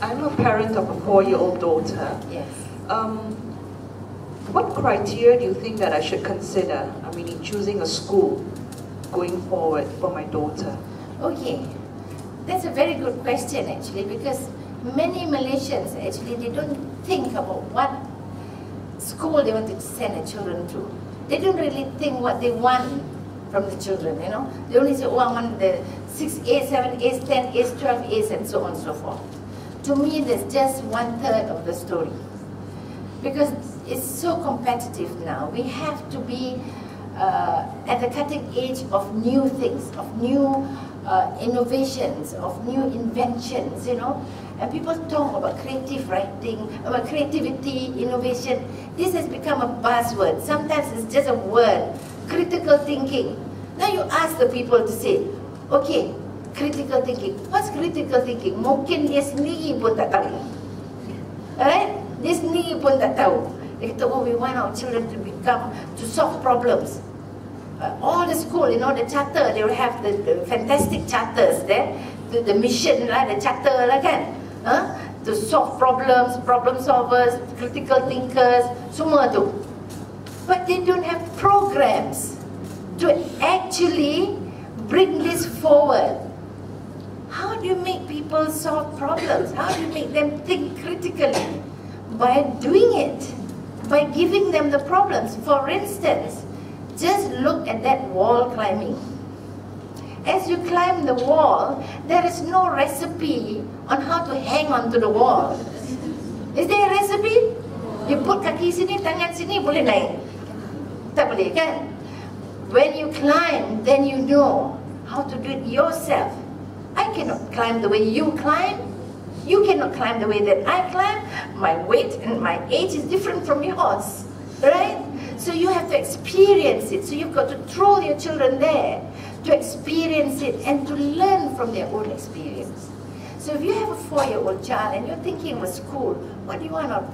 I'm a parent of a 4-year-old daughter. Yes. What criteria do you think that I should consider, I mean, in choosing a school going forward for my daughter? Okay, that's a very good question actually, because many Malaysians actually, they don't think about what school they want to send their children to. They don't really think what they want from the children, you know. They only say, oh, I want the 6As, 7As, 10As, 12As, and so on and so forth. To me, that's just 1/3 of the story. Because it's so competitive now. We have to be at the cutting edge of new things, of new innovations, of new inventions, you know. And people talk about creative writing, about creativity, innovation. This has become a buzzword. Sometimes it's just a word, critical thinking. Now you ask the people to say, okay, critical thinking. What's critical thinking? Mungkin dia sendiri pun tak tahu. Alright? Dia sendiri pun tak tahu. They kata, oh, we want our children to solve problems. All the school, you know, the charter, they will have the fantastic charters there. The mission lah, the charter lah kan. To solve problems, problem solvers, critical thinkers, semua tu. But they don't have programs to actually bring this forward. How do you make people solve problems? How do you make them think critically? By doing it, by giving them the problems. For instance, just look at that wall climbing. As you climb the wall, there is no recipe on how to hang onto the wall. Is there a recipe? You put kaki sini, tangan sini, boleh naik. Tak boleh kan? When you climb, then you know how to do it yourself. I cannot climb the way you climb. You cannot climb the way that I climb. My weight and my age is different from yours, right? So you have to experience it. So you've got to throw your children there to experience it and to learn from their own experience. So if you have a 4-year-old child and you're thinking of a school, what do you want of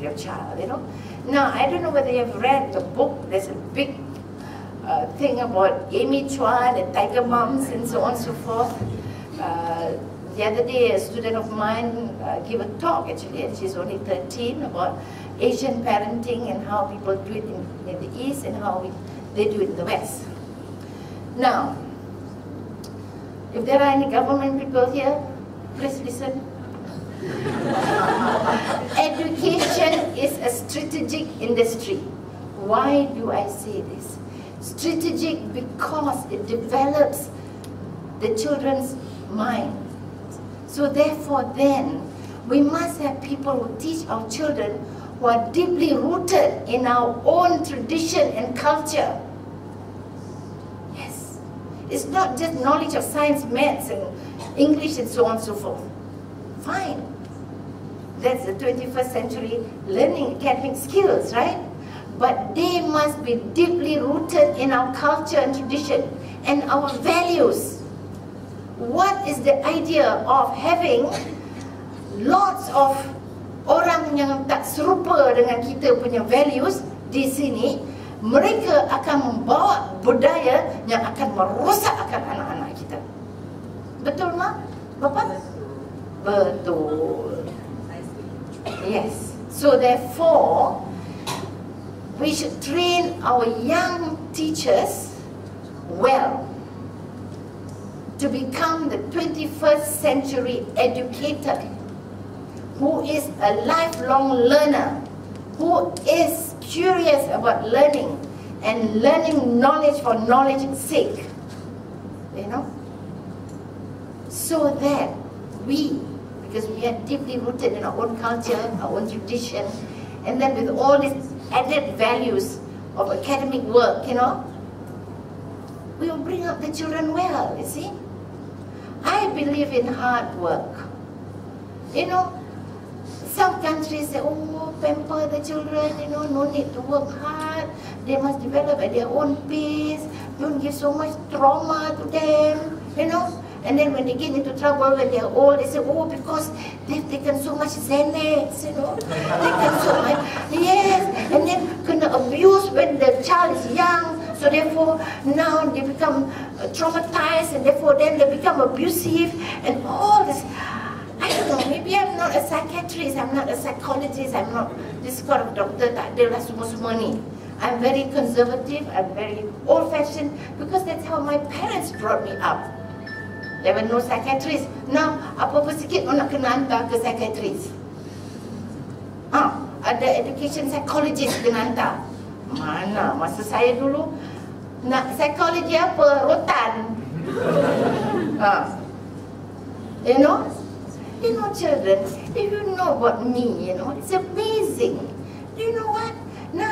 your child, you know? Now, I don't know whether you've read the book. There's a big thing about Amy Chuan and Tiger Mums and so on and so forth. The other day, a student of mine gave a talk, actually, and she's only 13, about Asian parenting and how people do it in the East and how they do it in the West. Now, if there are any government people here, please listen. Education is a strategic industry. Why do I say this? Strategic because it develops the children's mind. So therefore then, we must have people who teach our children who are deeply rooted in our own tradition and culture. Yes. It's not just knowledge of science, maths, and English and so on and so forth. Fine. That's the 21st century learning academic skills, right? But they must be deeply rooted in our culture and tradition and our values. What is the idea of having lots of orang yang tak serupa dengan kita punya values di sini? Mereka akan membawa budaya yang akan merosakkan anak-anak kita. Betul, Mak? Bapak? Betul. Yes. So therefore, we should train our young teachers well to become the 21st century educator who is a lifelong learner, who is curious about learning and learning knowledge for knowledge's sake, you know, so that we, because we are deeply rooted in our own culture, our own tradition, and then with all these added values of academic work, you know, we will bring up the children well, you see. I believe in hard work. You know, some countries say, oh, pamper the children, you know, no need to work hard. They must develop at their own pace. Don't give so much trauma to them, you know. And then when they get into trouble when they're old, they say, oh, because they've taken so much Xanax, you know. Taken so much, yes. And then kena abuse when the child is young. So therefore, now they become traumatized, and therefore then they become abusive, and all this. I don't know, maybe I'm not a psychiatrist, I'm not a psychologist, I'm not this kind of doctor, tak adalah semua-semua ni. I'm very conservative, I'm very old-fashioned, because that's how my parents brought me up. There were no psychiatrists. Now, apa-apa sikit nak kena hantar ke psychiatrist. Ada education psychologist kena hantar. Mana? Masa saya dulu, nak psikologi apa? Rotan. You know, children, if you know about me, it's amazing. Do you know what?